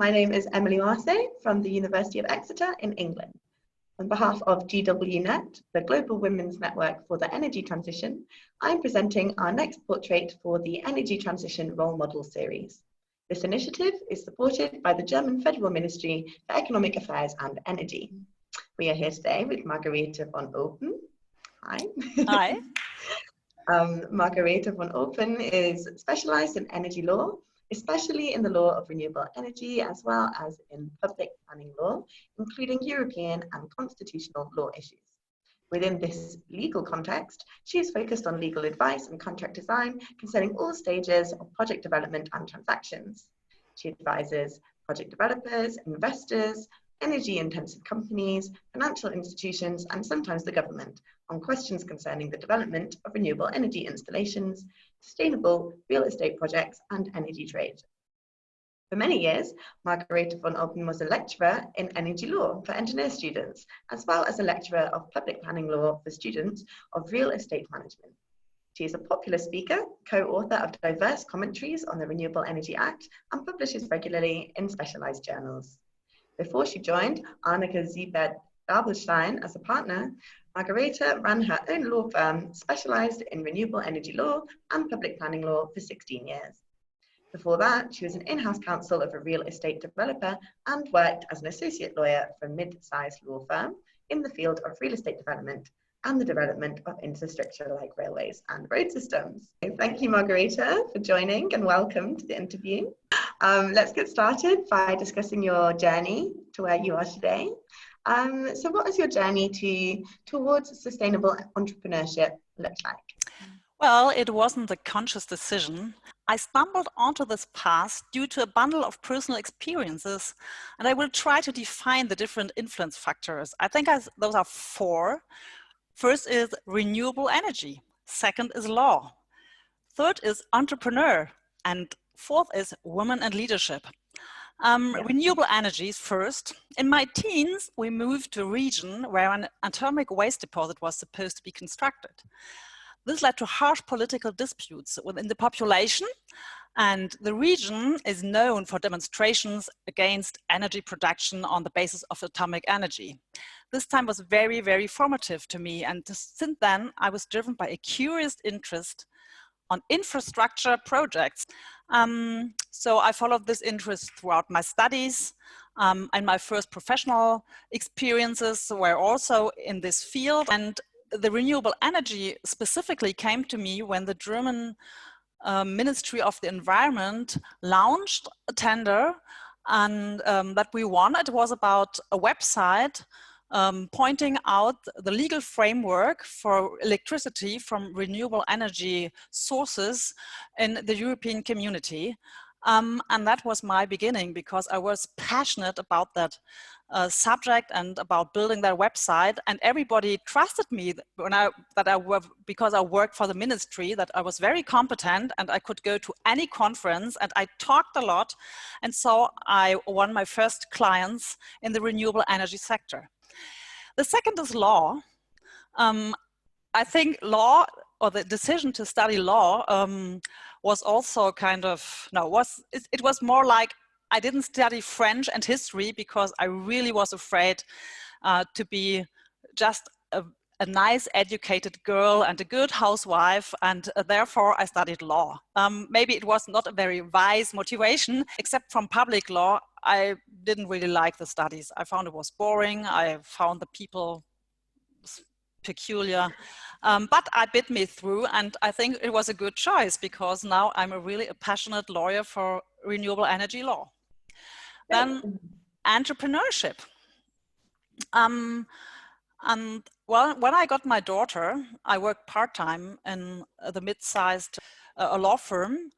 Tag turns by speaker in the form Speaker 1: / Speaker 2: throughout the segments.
Speaker 1: My name is Emily Marseille from the University of Exeter in England. On behalf of GWNet, the Global Women's Network for the Energy Transition, I'm presenting our next portrait for the Energy Transition Role Model Series. This initiative is supported by the German Federal Ministry for Economic Affairs and Energy. We are here today with Margarete von Oppen. Hi.
Speaker 2: Hi.
Speaker 1: Margarete von Oppen is specialized in energy law, especially in the law of renewable energy, as well as in public planning law, including European and constitutional law issues. Within this legal context, she is focused on legal advice and contract design concerning all stages of project development and transactions. She advises project developers, investors, energy-intensive companies, financial institutions, and sometimes the government on questions concerning the development of renewable energy installations, sustainable real estate projects, and energy trade. For many years, Margarete von Oppen was a lecturer in energy law for engineer students, as well as a lecturer of public planning law for students of real estate management. She is a popular speaker, co-author of diverse commentaries on the Renewable Energy Act, and publishes regularly in specialized journals. Before she joined Arnecke Sibeth Dabelstein as a partner, Margarete ran her own law firm specialized in renewable energy law and public planning law for 16 years. Before that, she was an in-house counsel of a real estate developer and worked as an associate lawyer for a mid-sized law firm in the field of real estate development and the development of infrastructure like railways and road systems. So thank you, Margarete, for joining, and welcome to the interview. Let's get started by discussing your journey to where you are today. So what has your journey towards sustainable entrepreneurship looked like?
Speaker 2: Well, it wasn't a conscious decision. I stumbled onto this path due to a bundle of personal experiences, and I will try to define the different influence factors. I think those are four. First is renewable energy. Second is law. Third is entrepreneur. And fourth is women and leadership. Renewable energies first. In my teens, we moved to a region where an atomic waste deposit was supposed to be constructed. This led to harsh political disputes within the population, and the region is known for demonstrations against energy production on the basis of atomic energy. This time was very, very formative to me, and since then I was driven by a curious interest on infrastructure projects. So I followed this interest throughout my studies, and my first professional experiences were also in this field. And the renewable energy specifically came to me when the German Ministry of the Environment launched a tender, and that we won. It was about a website pointing out the legal framework for electricity from renewable energy sources in the European community. And that was my beginning, because I was passionate about that subject and about building that website, and everybody trusted me because I worked for the ministry, that I was very competent and I could go to any conference, and I talked a lot, and so I won my first clients in the renewable energy sector. The second is law. I think law, or the decision to study law, was also kind of, it was more like I didn't study French and history because I really was afraid to be just a nice educated girl and a good housewife, and therefore I studied law. Maybe it was not a very wise motivation, except from public law. I didn't really like the studies. I found it was boring. I found the people peculiar, but I bit me through, and I think it was a good choice, because now I'm a passionate lawyer for renewable energy law. Then entrepreneurship. And well, when I got my daughter, I worked part-time in the mid-sized law firm,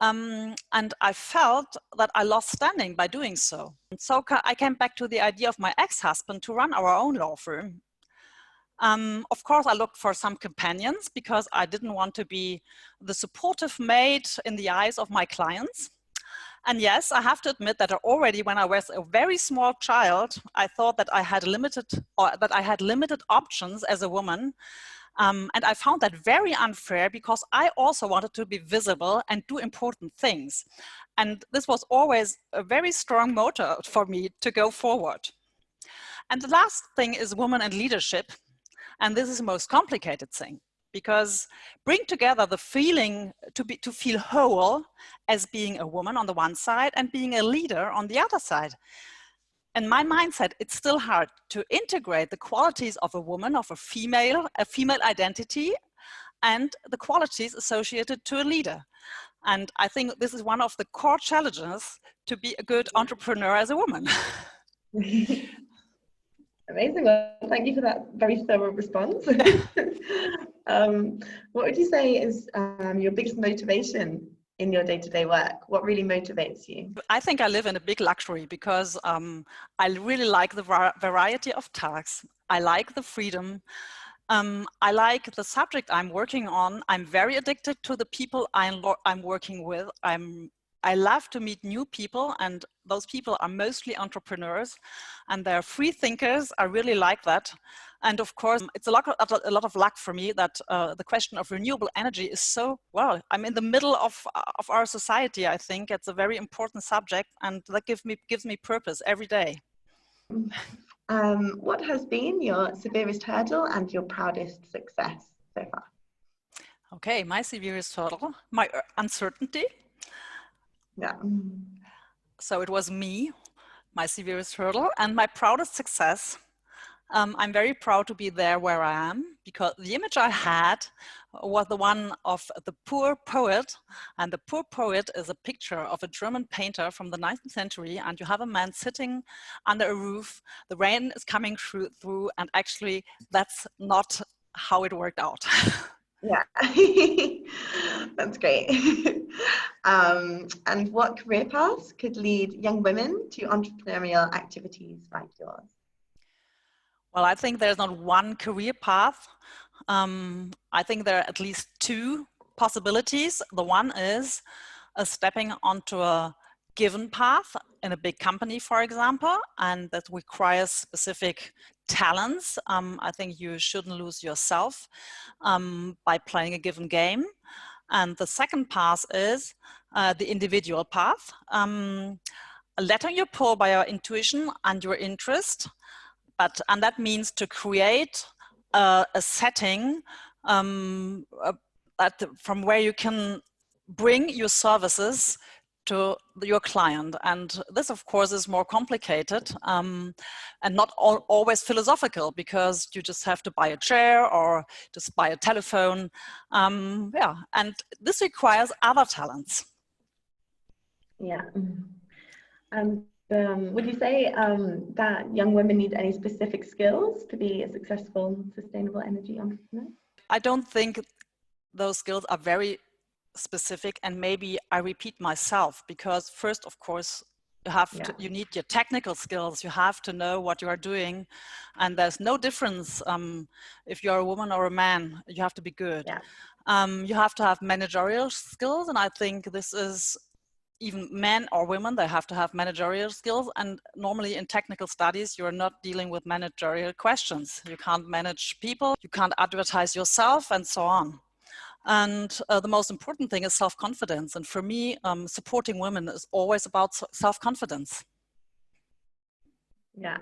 Speaker 2: and I felt that I lost standing by doing so. And so I came back to the idea of my ex-husband to run our own law firm. Of course, I looked for some companions, because I didn't want to be the supportive maid in the eyes of my clients. And yes, I have to admit that already when I was a very small child, I thought that I had limited options as a woman. And I found that very unfair, because I also wanted to be visible and do important things. And this was always a very strong motor for me to go forward. And the last thing is women and leadership. And this is the most complicated thing, because bring together the feeling to feel whole as being a woman on the one side and being a leader on the other side. In my mindset, it's still hard to integrate the qualities of a woman, of a female identity, and the qualities associated to a leader. And I think this is one of the core challenges to be a good entrepreneur as a woman.
Speaker 1: Amazing. Well, thank you for that very thorough response. What would you say is your biggest motivation in your day-to-day work? What really motivates you?
Speaker 2: I think I live in a big luxury because I really like the variety of tasks. I like the freedom. I like the subject I'm working on. I'm very addicted to the people I'm working with. I love to meet new people, and those people are mostly entrepreneurs and they're free thinkers. I really like that. And of course, it's a lot of luck for me that the question of renewable energy is so, well, I'm in the middle of our society. I think it's a very important subject, and that gives me purpose every day.
Speaker 1: What has been your severest hurdle and your proudest success so far?
Speaker 2: Okay, my severest hurdle, my uncertainty.
Speaker 1: Yeah.
Speaker 2: So it was me, my severest hurdle, and my proudest success. I'm very proud to be there where I am, because the image I had was the one of the poor poet. And the poor poet is a picture of a German painter from the 19th century. And you have a man sitting under a roof. The rain is coming through, and actually that's not how it worked out.
Speaker 1: Yeah, that's great. And what career paths could lead young women to entrepreneurial activities like yours?
Speaker 2: Well, I think there's not one career path. I think there are at least two possibilities. The one is stepping onto a given path in a big company, for example, and that requires specific talents. I think you shouldn't lose yourself by playing a given game. And the second path is the individual path, letting you pull by your intuition and your interest. And that means to create a setting from where you can bring your services to your client. And this, of course, is more complicated and not always philosophical, because you just have to buy a chair or just buy a telephone. Yeah, and this requires other talents.
Speaker 1: Yeah. Would you say that young women need any specific skills to be a successful sustainable energy entrepreneur?
Speaker 2: I don't think those skills are very specific, and maybe I repeat myself, because first, of course, you need your technical skills. You have to know what you are doing, and there's no difference if you're a woman or a man. You have to be good. Yeah. You have to have managerial skills, and I think this is even men or women, they have to have managerial skills. And normally in technical studies, you're not dealing with managerial questions. You can't manage people, you can't advertise yourself, and so on. And the most important thing is self-confidence. And for me, supporting women is always about self-confidence.
Speaker 1: Yeah.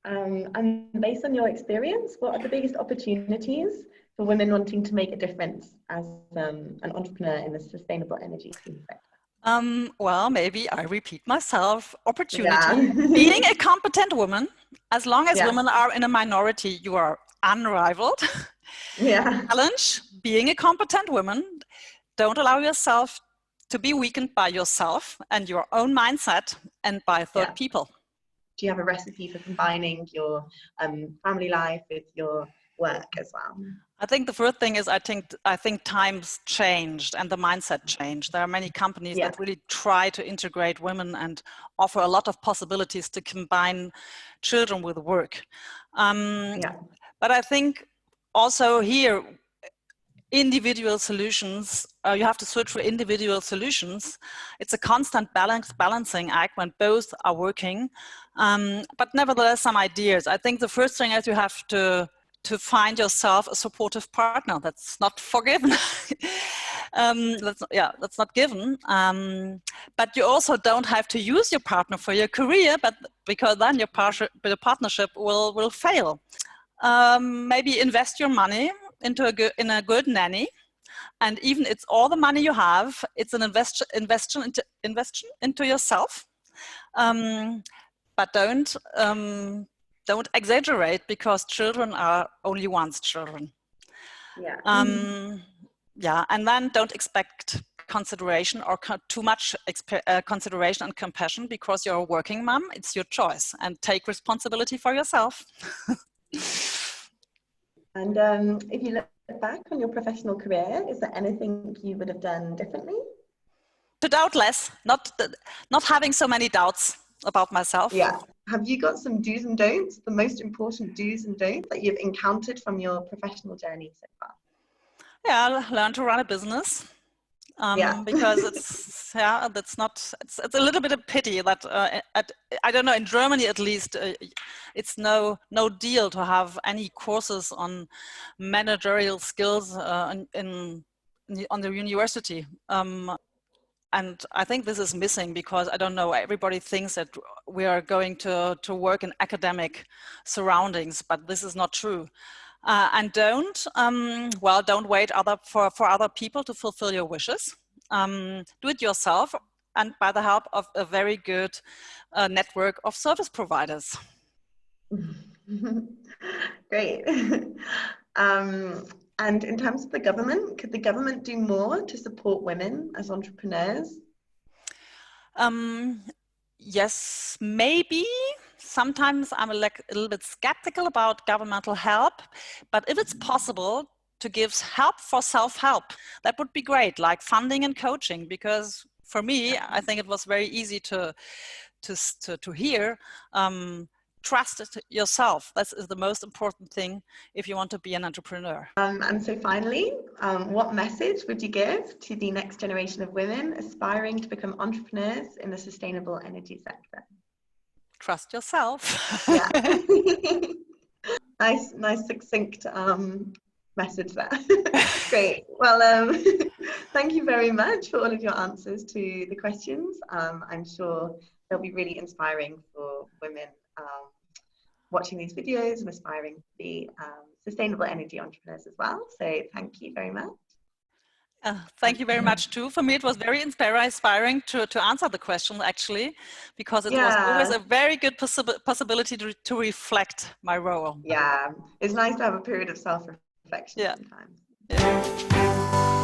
Speaker 1: And based on your experience, what are the biggest opportunities for women wanting to make a difference as an entrepreneur in the sustainable energy sector?
Speaker 2: Well, maybe I repeat myself. Opportunity. Yeah. Being a competent woman, as long as women are in a minority, you are unrivaled. Yeah. Challenge, being a competent woman. Don't allow yourself to be weakened by yourself and your own mindset and by third people.
Speaker 1: Do you have a recipe for combining your family life with your work as well?
Speaker 2: I think the first thing is I think times changed and the mindset changed. There are many companies that really try to integrate women and offer a lot of possibilities to combine children with work. But I think also here, individual solutions, you have to search for individual solutions. It's a constant balancing act when both are working. But nevertheless, some ideas. I think the first thing is you have to find yourself a supportive partner. That's not forgiven. That's not given. But you also don't have to use your partner for your career, but because then your partnership will fail. Maybe invest your money into a good nanny, and even it's all the money you have, it's an investment into yourself. But don't exaggerate, because children are only once children.
Speaker 1: Yeah.
Speaker 2: Yeah, and then don't expect consideration or too much consideration and compassion because you're a working mom. It's your choice, and take responsibility for yourself.
Speaker 1: And if you look back on your professional career, is there anything you would have done differently?
Speaker 2: To doubt less, not having so many doubts about myself.
Speaker 1: Yeah. Have you got some do's and don'ts, the most important do's and don'ts that you've encountered from your professional journey so far?
Speaker 2: Yeah, learn to run a business. Because it's a little bit of pity that I don't know, in Germany at least, it's no deal to have any courses on managerial skills on the university. And I think this is missing, because I don't know, everybody thinks that we are going to work in academic surroundings, but this is not true. And don't wait for other people to fulfill your wishes. Do it yourself, and by the help of a very good network of service providers.
Speaker 1: Great. And in terms of the government, could the government do more to support women as entrepreneurs?
Speaker 2: Yes, maybe. Sometimes I'm a little bit skeptical about governmental help, but if it's possible to give help for self-help, that would be great, like funding and coaching, because for me, I think it was very easy to hear. Trust yourself. That is the most important thing if you want to be an entrepreneur.
Speaker 1: And so finally, what message would you give to the next generation of women aspiring to become entrepreneurs in the sustainable energy sector?
Speaker 2: Trust yourself.
Speaker 1: Yeah. nice succinct message there. Great. Well, thank you very much for all of your answers to the questions. I'm sure they'll be really inspiring for women watching these videos and aspiring to be sustainable energy entrepreneurs as well. So thank you very much.
Speaker 2: Thank you very much too. For me, it was very inspiring to answer the question, actually, because it was always a very good possibility to reflect my role.
Speaker 1: Yeah, it's nice to have a period of self-reflection sometimes.
Speaker 2: Yeah.